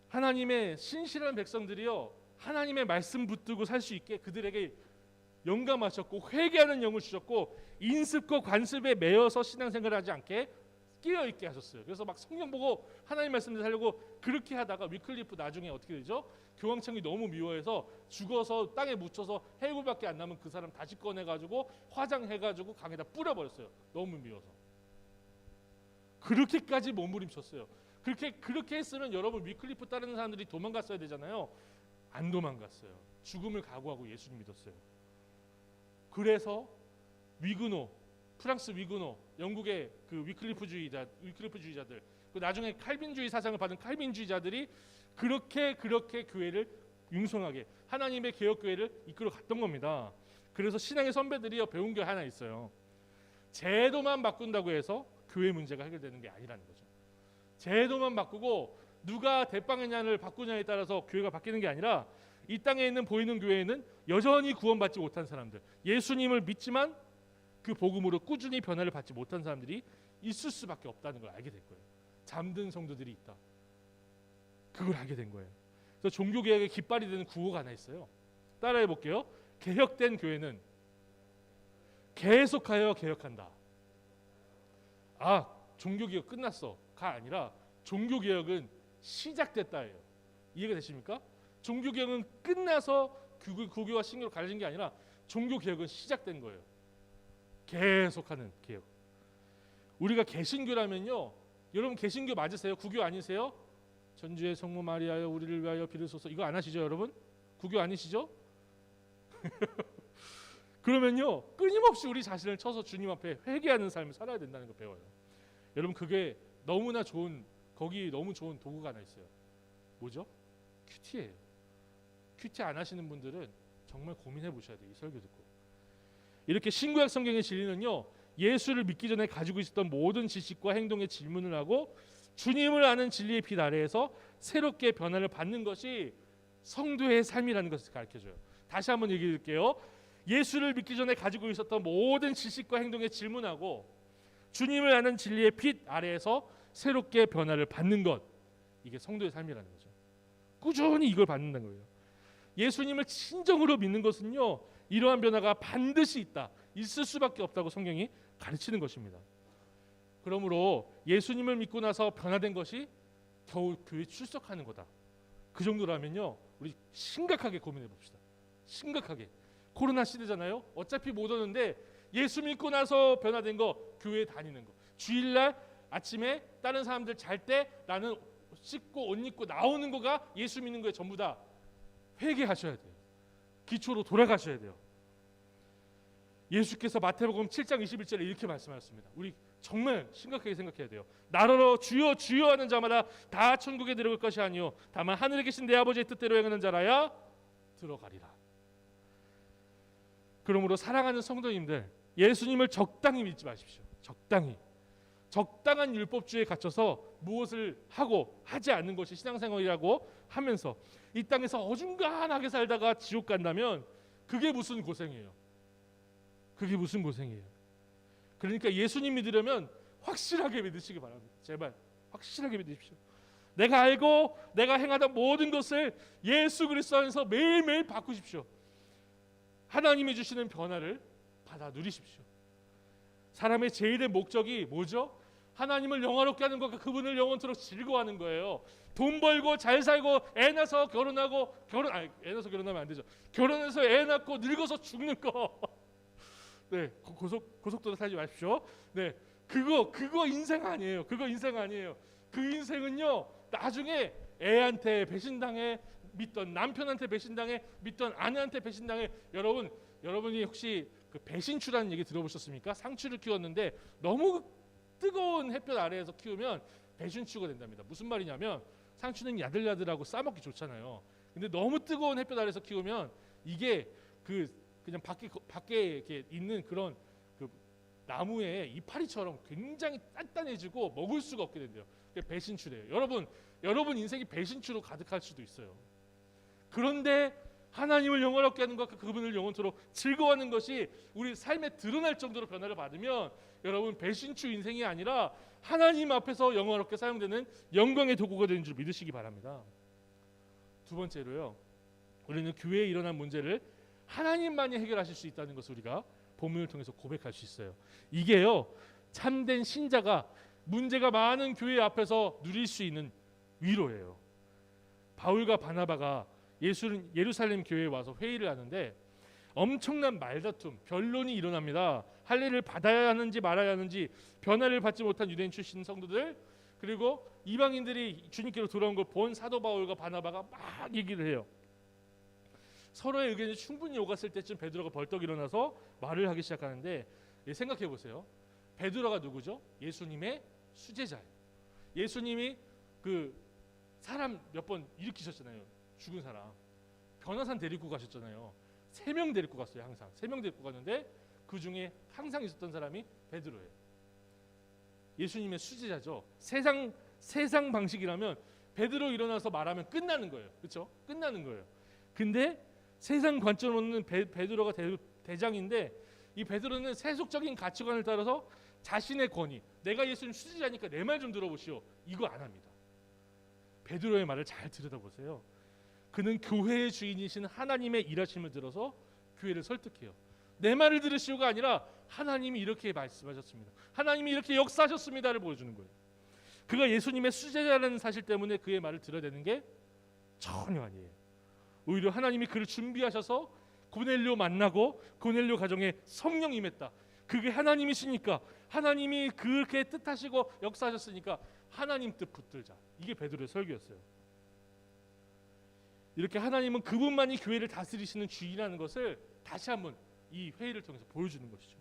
하나님의 신실한 백성들이요, 하나님의 말씀 붙들고 살 수 있게 그들에게 영감하셨고 회개하는 영을 주셨고 인습과 관습에 매여서 신앙생활을 하지 않게 끼어 있게 하셨어요. 그래서 막 성경 보고 하나님 말씀을 살려고 그렇게 하다가 위클리프 나중에 어떻게 되죠? 교황청이 너무 미워해서 죽어서 땅에 묻혀서 해골밖에 안 남은 그 사람 다시 꺼내가지고 화장해가지고 강에다 뿌려버렸어요. 너무 미워서. 그렇게까지 몸부림쳤어요. 그렇게 했으면 여러분 위클리프 따르는 사람들이 도망갔어야 되잖아요. 안 도망갔어요. 죽음을 각오하고 예수님 믿었어요. 그래서 위그노, 프랑스 위그노, 영국의 그 위클리프주의자들, 그 나중에 칼빈주의 사상을 받은 칼빈주의자들이 그렇게 교회를 융성하게 하나님의 개혁 교회를 이끌어 갔던 겁니다. 그래서 신앙의 선배들이 배운 게 하나 있어요. 제도만 바꾼다고 해서 교회 문제가 해결되는 게 아니라는 거죠. 제도만 바꾸고 누가 대빵이냐를 바꾸냐에 따라서 교회가 바뀌는 게 아니라, 이 땅에 있는 보이는 교회에는 여전히 구원받지 못한 사람들, 예수님을 믿지만 그 복음으로 꾸준히 변화를 받지 못한 사람들이 있을 수밖에 없다는 걸 알게 된 거예요. 잠든 성도들이 있다. 그걸 알게 된 거예요. 그래서 종교개혁의 깃발이 되는 구호가 하나 있어요. 따라해 볼게요. 개혁된 교회는 계속하여 개혁한다. 종교개혁 끝났어가 아니라 종교개혁은 시작됐다예요. 이해가 되십니까? 종교개혁은 끝나서 구교와 신교로 갈라진 게 아니라 종교개혁은 시작된 거예요. 계속하는 개혁. 우리가 개신교라면요, 여러분 개신교 맞으세요? 구교 아니세요? 전주의 성모 마리아여 우리를 위하여 빌으소서. 이거 안 하시죠, 여러분? 구교 아니시죠? 그러면요 끊임없이 우리 자신을 쳐서 주님 앞에 회개하는 삶을 살아야 된다는 거 배워요. 여러분 그게 너무나 좋은 거기 너무 좋은 도구가 하나 있어요. 뭐죠? 큐티예요. 큐티 안 하시는 분들은 정말 고민해 보셔야 돼요. 이 설교 듣고. 이렇게 신구약 성경의 진리는요 예수를 믿기 전에 가지고 있었던 모든 지식과 행동에 질문을 하고 주님을 아는 진리의 빛 아래에서 새롭게 변화를 받는 것이 성도의 삶이라는 것을 가르쳐줘요. 다시 한번 얘기해 드릴게요. 예수를 믿기 전에 가지고 있었던 모든 지식과 행동에 질문하고 주님을 아는 진리의 빛 아래에서 새롭게 변화를 받는 것, 이게 성도의 삶이라는 거죠. 꾸준히 이걸 받는다는 거예요. 예수님을 진정으로 믿는 것은요 이러한 변화가 반드시 있을 수밖에 없다고 성경이 가르치는 것입니다. 그러므로 예수님을 믿고 나서 변화된 것이 겨우 교회 출석하는 거다. 그 정도라면요 우리 심각하게 고민해 봅시다. 심각하게. 코로나 시대잖아요. 어차피 못 오는데 예수 믿고 나서 변화된 거 교회 다니는 거. 주일날 아침에 다른 사람들 잘 때 나는 씻고 옷 입고 나오는 거가 예수 믿는 거에 전부 다 회개하셔야 돼요. 기초로 돌아가셔야 돼요. 예수께서 마태복음 7장 21절에 이렇게 말씀하셨습니다. 우리 정말 심각하게 생각해야 돼요. 나더러 주여 주여 하는 자마다 다 천국에 들어갈 것이 아니요 다만 하늘에 계신 내 아버지의 뜻대로 행하는 자라야 들어가리라. 그러므로 사랑하는 성도님들 예수님을 적당히 믿지 마십시오. 적당한 율법주의에 갇혀서 무엇을 하고 하지 않는 것이 신앙생활이라고 하면서 이 땅에서 어중간하게 살다가 지옥 간다면 그게 무슨 고생이에요. 그러니까 예수님 믿으려면 확실하게 믿으시기 바랍니다. 제발 확실하게 믿으십시오. 내가 알고 내가 행하던 모든 것을 예수 그리스도 안에서 매일매일 바꾸십시오. 하나님이 주시는 변화를 받아 누리십시오. 사람의 제일의 목적이 뭐죠? 하나님을 영화롭게 하는 것과 그분을 영원토록 즐거워하는 거예요. 돈 벌고 잘 살고 애 낳아서 결혼하고 애 낳아서 결혼하면 안 되죠. 결혼해서 애 낳고 늙어서 죽는 거. 네, 고속도로 타지 마십시오. 네, 그거 인생 아니에요. 그 인생은요 나중에 애한테 배신당해, 믿던 남편한테 배신당해, 믿던 아내한테 배신당해. 여러분이 혹시 그 배신추라는 얘기 들어보셨습니까? 상추를 키웠는데 너무 뜨거운 햇볕 아래에서 키우면 배신추가 된답니다. 무슨 말이냐면 상추는 야들야들하고 싸먹기 좋잖아요. 근데 너무 뜨거운 햇볕 아래에서 키우면 이게 그냥 밖에 이렇게 있는 그런 그 나무의 이파리처럼 굉장히 단단해지고 먹을 수가 없게 된대요. 그게 배신추래요. 여러분 인생이 배신추로 가득할 수도 있어요. 그런데 하나님을 영원롭게 하는 것과 그분을 영원토록 즐거워하는 것이 우리 삶에 드러날 정도로 변화를 받으면 여러분 배신추 인생이 아니라 하나님 앞에서 영원롭게 사용되는 영광의 도구가 되는 줄 믿으시기 바랍니다. 두 번째로요, 우리는 교회에 일어난 문제를 하나님만이 해결하실 수 있다는 것을 우리가 본문을 통해서 고백할 수 있어요. 이게요 참된 신자가 문제가 많은 교회 앞에서 누릴 수 있는 위로예요. 바울과 바나바가 예루살렘 교회에 와서 회의를 하는데 엄청난 말다툼, 변론이 일어납니다. 할례를 받아야 하는지 말아야 하는지 변화를 받지 못한 유대인 출신 성도들, 그리고 이방인들이 주님께로 돌아온 걸 본 사도 바울과 바나바가 막 얘기를 해요. 서로의 의견이 충분히 오갔을 때쯤 베드로가 벌떡 일어나서 말을 하기 시작하는데, 생각해 보세요. 베드로가 누구죠? 예수님의 수제자예요. 예수님이 그 사람 몇 번 일으키셨잖아요. 죽은 사람. 변화산 데리고 가셨잖아요. 3명 데리고 갔어요. 항상 3명 데리고 갔는데 그 중에 항상 있었던 사람이 베드로예요. 예수님의 수제자죠. 세상 방식이라면 베드로 일어나서 말하면 끝나는 거예요. 그렇죠? 끝나는 거예요. 근데 세상 관점으로는 베드로가 대장인데 이 베드로는 세속적인 가치관을 따라서 자신의 권위, 내가 예수님 수제자니까 내 말 좀 들어보시오, 이거 안 합니다. 베드로의 말을 잘 들여다보세요. 그는 교회의 주인이신 하나님의 일하심을 들어서 교회를 설득해요. 내 말을 들으시오가 아니라 하나님이 이렇게 말씀하셨습니다, 하나님이 이렇게 역사하셨습니다를 보여주는 거예요. 그가 예수님의 수제자라는 사실 때문에 그의 말을 들어야 되는 게 전혀 아니에요. 오히려 하나님이 그를 준비하셔서 고넬료 만나고 고넬료 가정에 성령 임했다. 그게 하나님이시니까, 하나님이 그렇게 뜻하시고 역사하셨으니까 하나님 뜻 붙들자. 이게 베드로의 설교였어요. 이렇게 하나님은 그분만이 교회를 다스리시는 주인이라는 것을 다시 한번 이 회의를 통해서 보여주는 것이죠.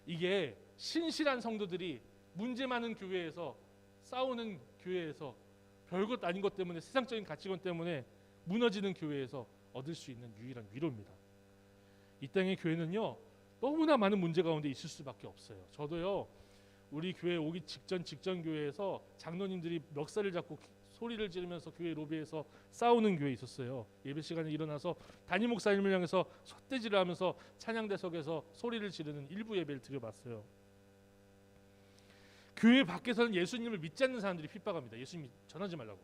이게 신실한 성도들이 문제 많은 교회에서 싸우는 교회에서 별것 아닌 것 때문에 세상적인 가치관 때문에 무너지는 교회에서 얻을 수 있는 유일한 위로입니다. 이 땅의 교회는요 너무나 많은 문제 가운데 있을 수밖에 없어요. 저도요 우리 교회 오기 직전 교회에서 장로님들이 멱살을 잡고 소리를 지르면서 교회 로비에서 싸우는 교회 있었어요. 예배 시간에 일어나서 담임 목사님을 향해서 삿대질을 하면서 찬양대석에서 소리를 지르는 일부 예배를 드려봤어요. 교회 밖에서는 예수님을 믿지 않는 사람들이 핍박합니다. 예수님 전하지 말라고.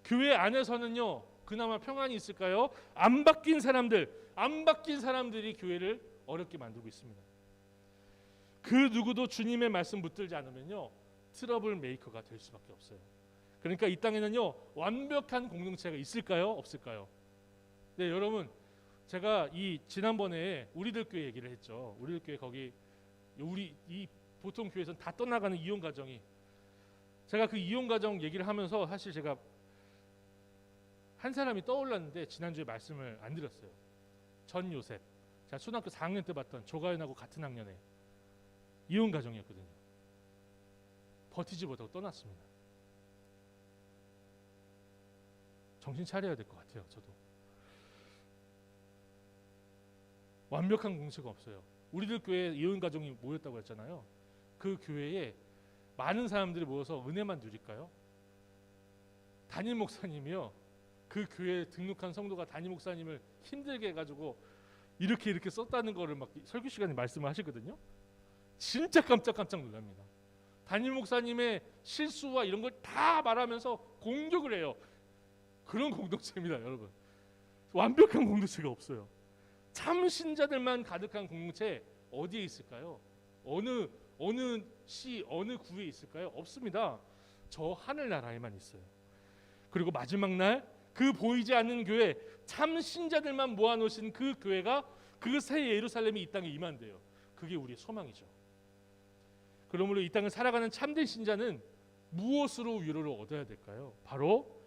교회 안에서는요 그나마 평안이 있을까요? 안 바뀐 사람들이 교회를 어렵게 만들고 있습니다. 그 누구도 주님의 말씀 붙들지 않으면요 트러블 메이커가 될 수밖에 없어요. 그러니까 이 땅에는요 완벽한 공동체가 있을까요? 없을까요? 네 여러분 제가 이 지난번에 우리들 교회 얘기를 했죠. 우리들 교회 거기 우리 이 보통 교회에서는 다 떠나가는 이혼 가정이 제가 그 이혼 가정 얘기를 하면서 사실 제가 한 사람이 떠올랐는데 지난주에 말씀을 안 드렸어요. 전 요셉 제가 초등학교 4학년 때 봤던 조가연하고 같은 학년에 이혼 가정이었거든요. 버티지 못하고 떠났습니다. 정신 차려야 될 것 같아요. 저도 완벽한 공동체가 없어요. 우리들 교회에 이혼 가정이 모였다고 했잖아요. 그 교회에 많은 사람들이 모여서 은혜만 누릴까요? 담임 목사님이요 그 교회에 등록한 성도가 담임 목사님을 힘들게 해가지고 이렇게 썼다는 거를 막 설교 시간에 말씀을 하시거든요. 진짜 깜짝 놀랍니다. 담임 목사님의 실수와 이런 걸 다 말하면서 공격을 해요. 그런 공동체입니다, 여러분. 완벽한 공동체가 없어요. 참 신자들만 가득한 공동체 어디에 있을까요? 어느 시 어느 구에 있을까요? 없습니다. 저 하늘나라에만 있어요. 그리고 마지막 날 그 보이지 않는 교회 참 신자들만 모아놓으신 그 교회가 그 새 예루살렘이 이 땅에 임한대요. 그게 우리의 소망이죠. 그러므로 이 땅을 살아가는 참된 신자는 무엇으로 위로를 얻어야 될까요? 바로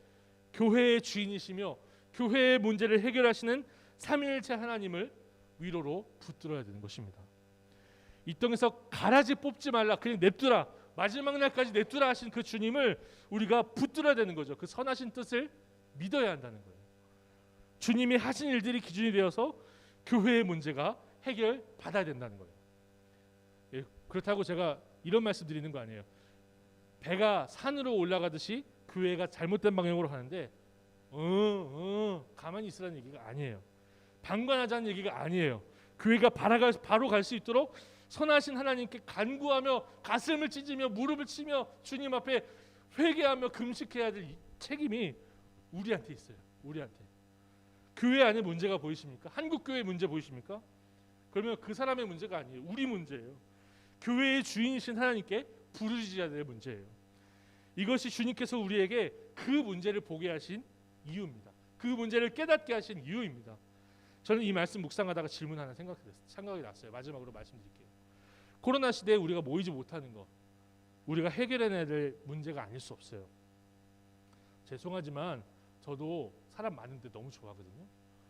교회의 주인이시며 교회의 문제를 해결하시는 삼위일체 하나님을 위로로 붙들어야 되는 것입니다. 이 땅에서 가라지 뽑지 말라 그냥 냅두라 마지막 날까지 냅두라 하신 그 주님을 우리가 붙들어야 되는 거죠. 그 선하신 뜻을 믿어야 한다는 거예요. 주님이 하신 일들이 기준이 되어서 교회의 문제가 해결받아야 된다는 거예요. 예, 그렇다고 제가 이런 말씀 드리는 거 아니에요. 배가 산으로 올라가듯이 교회가 잘못된 방향으로 가는데 가만히 있으라는 얘기가 아니에요. 방관하자는 얘기가 아니에요. 교회가 바로 갈 수 있도록 선하신 하나님께 간구하며 가슴을 찢으며 무릎을 치며 주님 앞에 회개하며 금식해야 될 책임이 우리한테 있어요. 우리한테. 교회 안에 문제가 보이십니까? 한국 교회 문제 보이십니까? 그러면 그 사람의 문제가 아니에요. 우리 문제예요. 교회의 주인이신 하나님께 부르짖어야 될 문제예요. 이것이 주님께서 우리에게 그 문제를 보게 하신 이유입니다. 그 문제를 깨닫게 하신 이유입니다. 저는 이 말씀 묵상하다가 질문 하나 생각이 났어요. 마지막으로 말씀드릴게요. 코로나 시대에 우리가 모이지 못하는 거 우리가 해결해내야 될 문제가 아닐 수 없어요. 죄송하지만 저도 사람 많은데 너무 좋아하거든요.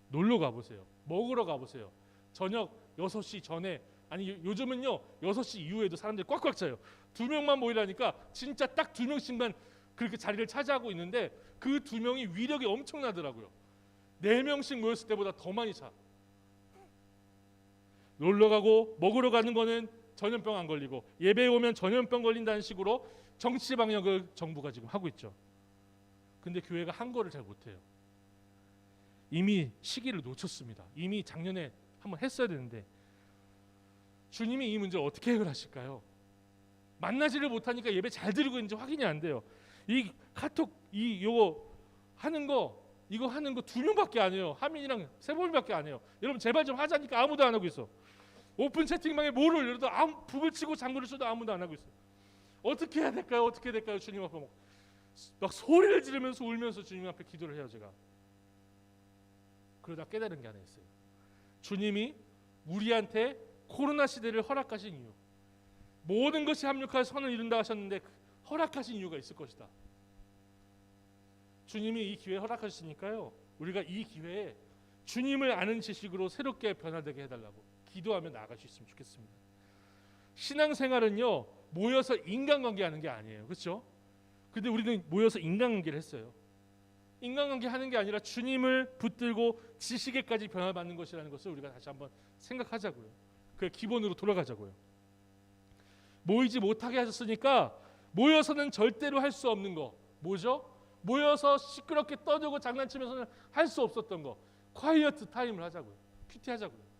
놀러 가보세요. 먹으러 가보세요. 저녁 6시 전에 아니 요즘은요 6시 이후에도 사람들이 꽉꽉 차요. 2명만 모이라니까 진짜 딱 2명씩만 그렇게 자리를 차지하고 있는데 그 2명이 위력이 엄청나더라고요. 4명씩 모였을 때보다 더 많이 차. 놀러 가고 먹으러 가는 거는 전염병 안 걸리고 예배에 오면 전염병 걸린다는 식으로 정치 방역을 정부가 지금 하고 있죠. 근데 교회가 한 거를 잘 못해요. 이미 시기를 놓쳤습니다. 이미 작년에 한번 했어야 되는데 주님이 이 문제를 어떻게 해결하실까요? 만나지를 못하니까 예배 잘 드리고 있는지 확인이 안 돼요. 이 카톡 요거 하는 거 2명밖에 안 해요. 하민이랑 세범이밖에 안 해요. 여러분 제발 좀 하자니까 아무도 안 하고 있어. 오픈 채팅방에 뭐를 열어도 북을 치고 장구를 쳐도 아무도 안 하고 있어. 어떻게 해야 될까요? 어떻게 될까요? 주님 앞에 막 소리를 지르면서 울면서 주님 앞에 기도를 해요. 제가 그러다 깨달은 게 하나 있어요. 주님이 우리한테 코로나 시대를 허락하신 이유 모든 것이 합력하여 선을 이룬다 하셨는데 허락하신 이유가 있을 것이다. 주님이 이 기회 허락하셨으니까요. 우리가 이 기회에 주님을 아는 지식으로 새롭게 변화되게 해달라고 기도하며 나아갈 수 있으면 좋겠습니다. 신앙생활은요, 모여서 인간관계 하는 게 아니에요. 그렇죠? 근데 우리는 모여서 인간관계를 했어요. 인간관계 하는 게 아니라 주님을 붙들고 지식에까지 변화받는 것이라는 것을 우리가 다시 한번 생각하자고요. 그 기본으로 돌아가자고요. 모이지 못하게 하셨으니까 모여서는 절대로 할 수 없는 거 뭐죠? 모여서 시끄럽게 떠들고 장난치면서는 할 수 없었던 거, 콰이어트 타임을 하자고요. 큐티 하자고요.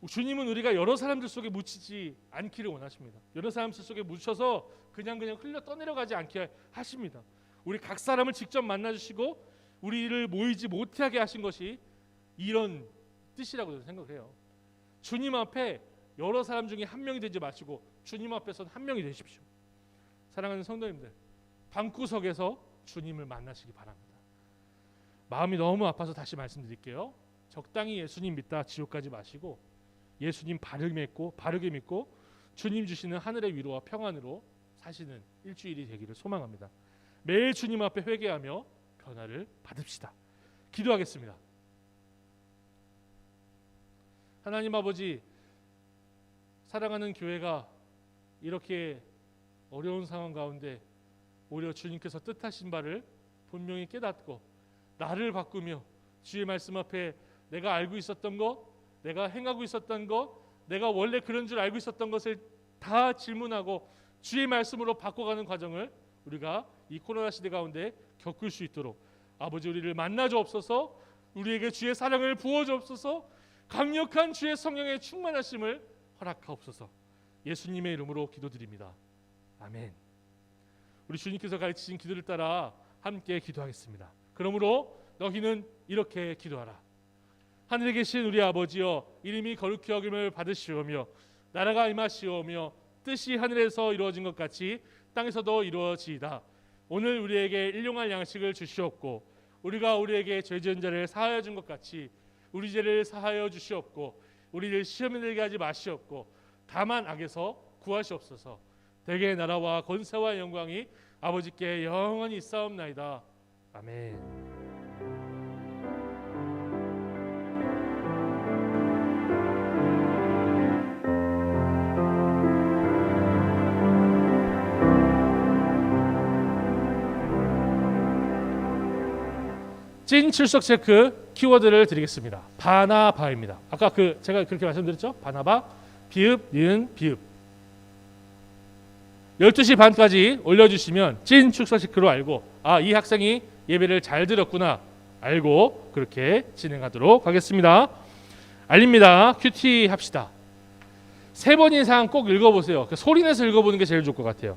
주님은 우리가 여러 사람들 속에 묻히지 않기를 원하십니다. 여러 사람들 속에 묻혀서 그냥 흘러 떠내려가지 않게 하십니다. 우리 각 사람을 직접 만나주시고 우리를 모이지 못하게 하신 것이 이런 뜻이라고 저는 생각해요. 주님 앞에 여러 사람 중에 한 명이 되지 마시고 주님 앞에서는 한 명이 되십시오. 사랑하는 성도님들, 방구석에서 주님을 만나시기 바랍니다. 마음이 너무 아파서 다시 말씀드릴게요. 적당히 예수님 믿다 지옥 가지 마시고 예수님 바르게 믿고 주님 주시는 하늘의 위로와 평안으로 사시는 일주일이 되기를 소망합니다. 매일 주님 앞에 회개하며 변화를 받읍시다. 기도하겠습니다. 하나님 아버지, 사랑하는 교회가 이렇게 어려운 상황 가운데 오히려 주님께서 뜻하신 바를 분명히 깨닫고 나를 바꾸며 주의 말씀 앞에 내가 알고 있었던 것, 내가 행하고 있었던 것, 내가 원래 그런 줄 알고 있었던 것을 다 질문하고 주의 말씀으로 바꿔가는 과정을 우리가 이 코로나 시대 가운데 겪을 수 있도록 아버지 우리를 만나 주옵소서. 우리에게 주의 사랑을 부어 주옵소서. 강력한 주의 성령의 충만하심을 허락하옵소서. 예수님의 이름으로 기도드립니다. 아멘. 우리 주님께서 가르치신 기도를 따라 함께 기도하겠습니다. 그러므로 너희는 이렇게 기도하라. 하늘에 계신 우리 아버지여, 이름이 거룩히 여김을 받으시오며 나라가 임하시오며 뜻이 하늘에서 이루어진 것 같이 땅에서도 이루어지이다. 오늘 우리에게 일용할 양식을 주시옵고 우리가 우리에게 죄 지은 자를 사하여 준 것 같이 우리 죄를 사하여 주시옵고 우리를 시험에 들게 하지 마시옵고 다만 악에서 구하시옵소서. 대개의 나라와 권세와 영광이 아버지께 영원히 있사옵나이다. 아멘. 찐 출석 체크 키워드를 드리겠습니다. 바나바입니다. 아까 제가 그렇게 말씀드렸죠? 바나바, 비읍, 니은, 비읍. 12시 반까지 올려주시면 찐 출석 체크로 알고 이 학생이 예배를 잘 들었구나 알고 그렇게 진행하도록 하겠습니다. 알립니다. 큐티 합시다. 3번 이상 꼭 읽어보세요. 소리내서 읽어보는 게 제일 좋을 것 같아요.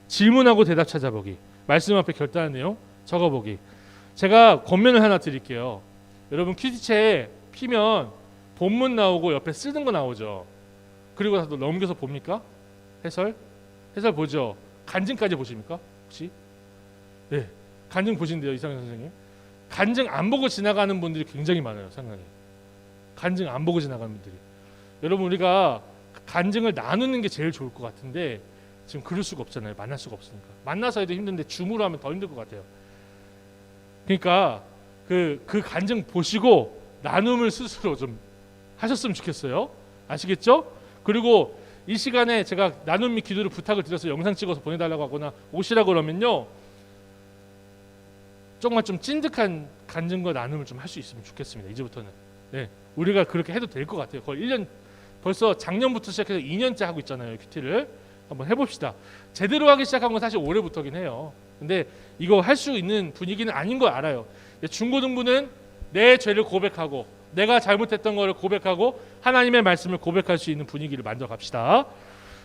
질문하고 대답 찾아보기, 말씀 앞에 결단한 내용 적어보기. 제가 권면을 하나 드릴게요. 여러분 큐티체에 피면 본문 나오고 옆에 쓰는 거 나오죠. 그리고 나서 넘겨서 봅니까? 해설 보죠. 간증까지 보십니까? 혹시? 네, 간증 보신대요, 이상현 선생님. 간증 안 보고 지나가는 분들이 굉장히 많아요, 상당히. 간증 안 보고 지나가는 분들이. 여러분 우리가 간증을 나누는 게 제일 좋을 것 같은데 지금 그럴 수가 없잖아요. 만날 수가 없으니까. 만나서 해도 힘든데 줌으로 하면 더 힘들 것 같아요. 그러니까 그 간증 보시고 나눔을 스스로 좀 하셨으면 좋겠어요. 아시겠죠? 그리고 이 시간에 제가 나눔 및 기도를 부탁을 드려서 영상 찍어서 보내달라고 하거나 오시라고 그러면요, 정말 좀 찐득한 간증과 나눔을 좀 할 수 있으면 좋겠습니다. 이제부터는. 네, 우리가 그렇게 해도 될 것 같아요. 거의 1년, 벌써 작년부터 시작해서 2년째 하고 있잖아요. 큐티를 한번 해봅시다. 제대로 하기 시작한 건 사실 올해부터긴 해요. 근데 이거 할 수 있는 분위기는 아닌 거 알아요. 중고등부는 내 죄를 고백하고 내가 잘못했던 것을 고백하고 하나님의 말씀을 고백할 수 있는 분위기를 만들어 갑시다.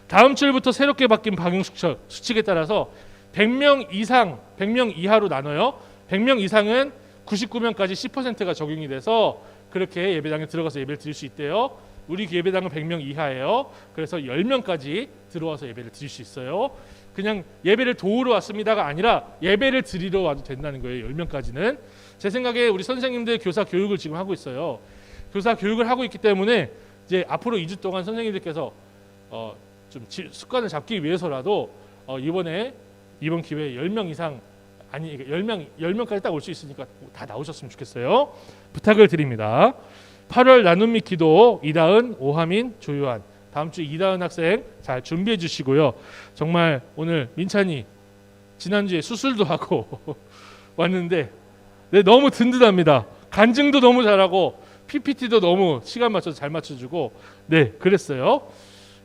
다음 주부터 새롭게 바뀐 방역 수칙에 따라서 100명 이상, 100명 이하로 나눠요. 100명 이상은 99명까지 10%가 적용이 돼서 그렇게 예배당에 들어가서 예배를 드릴 수 있대요. 우리 예배당은 100명 이하예요. 그래서 10명까지 들어와서 예배를 드릴 수 있어요. 그냥 예배를 도우러 왔습니다가 아니라 예배를 드리러 와도 된다는 거예요. 10명까지는. 제 생각에 우리 선생님들 교사 교육을 지금 하고 있어요. 교사 교육을 하고 있기 때문에 이제 앞으로 2주 동안 선생님들께서 좀 습관을 잡기 위해서라도 이번 기회에 10명 이상 아니 10명까지 딱 올 수 있으니까 다 나오셨으면 좋겠어요. 부탁을 드립니다. 8월 나눔 및 기도 이다은, 오하민, 조유한 다음 주 이다은 학생 잘 준비해 주시고요. 정말 오늘 민찬이 지난주에 수술도 하고 왔는데 네, 너무 든든합니다. 간증도 너무 잘하고 PPT도 너무 시간 맞춰서 잘 맞춰주고 네 그랬어요.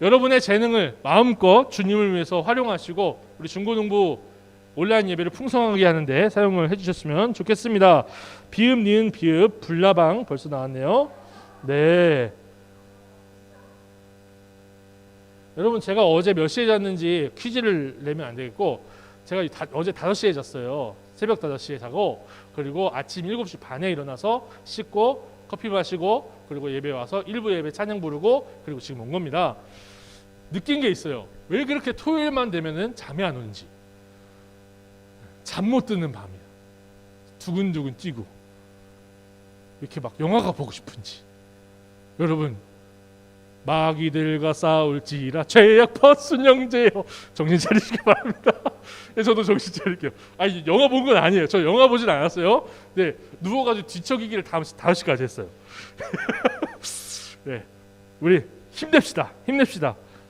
여러분의 재능을 마음껏 주님을 위해서 활용하시고 우리 중고등부 온라인 예배를 풍성하게 하는데 사용을 해주셨으면 좋겠습니다. 비읍 니은 비읍 불나방 벌써 나왔네요. 네. 여러분 제가 어제 몇 시에 잤는지 퀴즈를 내면 안 되겠고 제가 어제 5시에 잤어요. 새벽 5시에 자고 그리고 아침 7시 반에 일어나서 씻고 커피 마시고 그리고 예배 와서 1부 예배 찬양 부르고 그리고 지금 온 겁니다. 느낀 게 있어요. 왜 그렇게 토요일만 되면은 잠이 안 오는지. 잠 못 드는 밤이야. 두근두근 뛰고 이렇게 막 영화가 보고 싶은지. 여러분 마귀들과 싸울지라 죄악 퍼순 형제요. 정신 차리시기 바랍니다. 네, 저도 정신 차릴게요. 아니 영화 본 건 아니에요. 저 영화 보진 않았어요. 네, 누워가지고 뒤척이기를 5시까지 했어요. 네, 우리 힘냅시다.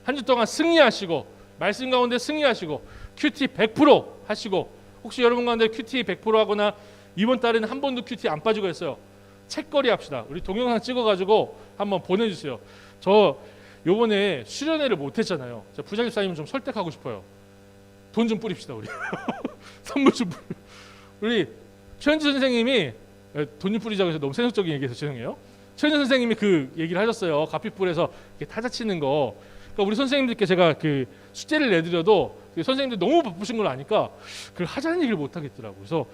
한 주 동안 승리하시고 말씀 가운데 승리하시고 큐티 100% 하시고 혹시 여러분 가운데 큐티 100% 하거나 이번 달에는 한 번도 큐티 안 빠지고 했어요. 책거리 합시다. 우리 동영상 찍어가지고 한번 보내주세요. 저 요번에 수련회를 못했잖아요. 저 부장집사님 좀 설득하고 싶어요. 돈 좀 뿌립시다 우리. 선물 좀 우리 최현지 선생님이 돈 좀 뿌리자고 해서 너무 세속적인 얘기해서 죄송해요. 최현지 선생님이 그 얘기를 하셨어요. 가피불에서 타자 치는 거. 그러니까 우리 선생님들께 제가 그 숙제를 내드려도 선생님들 너무 바쁘신 걸 아니까 그걸 하자는 얘기를 못 하겠더라고요. 그래서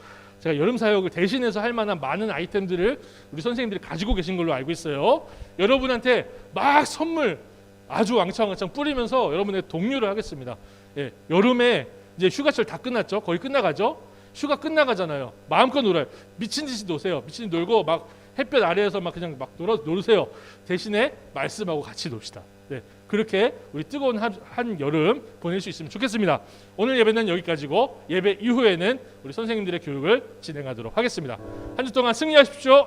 제가 여름 사역을 대신해서 할 만한 많은 아이템들을 우리 선생님들이 가지고 계신 걸로 알고 있어요. 여러분한테 막 선물 아주 왕창 뿌리면서 여러분의 동료를 하겠습니다. 예, 여름에 이제 휴가철 다 끝났죠. 거의 끝나가죠. 휴가 끝나가잖아요. 마음껏 놀아요. 미친 듯이 노세요. 미친 듯이 놀고 막 햇볕 아래에서 막 그냥 막 놀으세요. 대신에 말씀하고 같이 놉시다. 네, 그렇게 우리 뜨거운 한 여름 보낼 수 있으면 좋겠습니다. 오늘 예배는 여기까지고 예배 이후에는 우리 선생님들의 교육을 진행하도록 하겠습니다. 한 주 동안 승리하십시오.